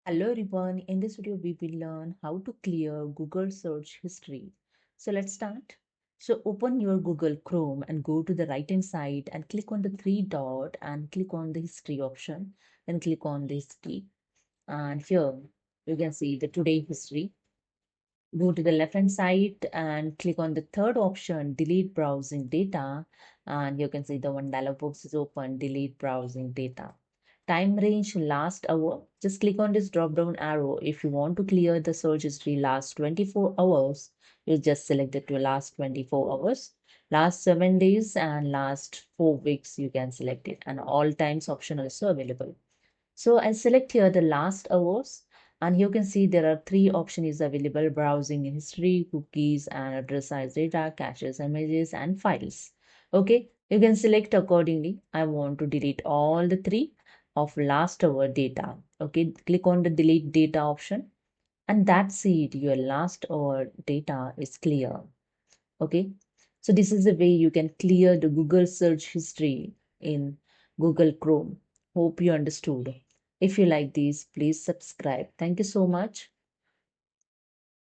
Hello everyone, in this video we will learn how to clear Google search history. So let's start. So open your Google Chrome and go to the right hand side and click on the three dot and click on the history option. Then click on the history, and here you can see the today history. Go to the left hand side and click on the third option, delete browsing data, and you can see the one dialog box is open, delete browsing data. Time range last hour. Just click on this drop down arrow. If you want to clear the search history last 24 hours, you just select it to last 24 hours. Last 7 days and last 4 weeks, you can select it, and all times option also available. So I select here the last hours, and you can see there are three options available: browsing history, cookies, and address size data, caches, images, and files. Okay, you can select accordingly. I want to delete all the three of last hour data. Okay, click on the delete data option, and that's it. Your last hour data is clear. Okay, so this is the way you can clear the Google search history in Google Chrome. Hope you understood. If you like these, please subscribe. Thank you so much.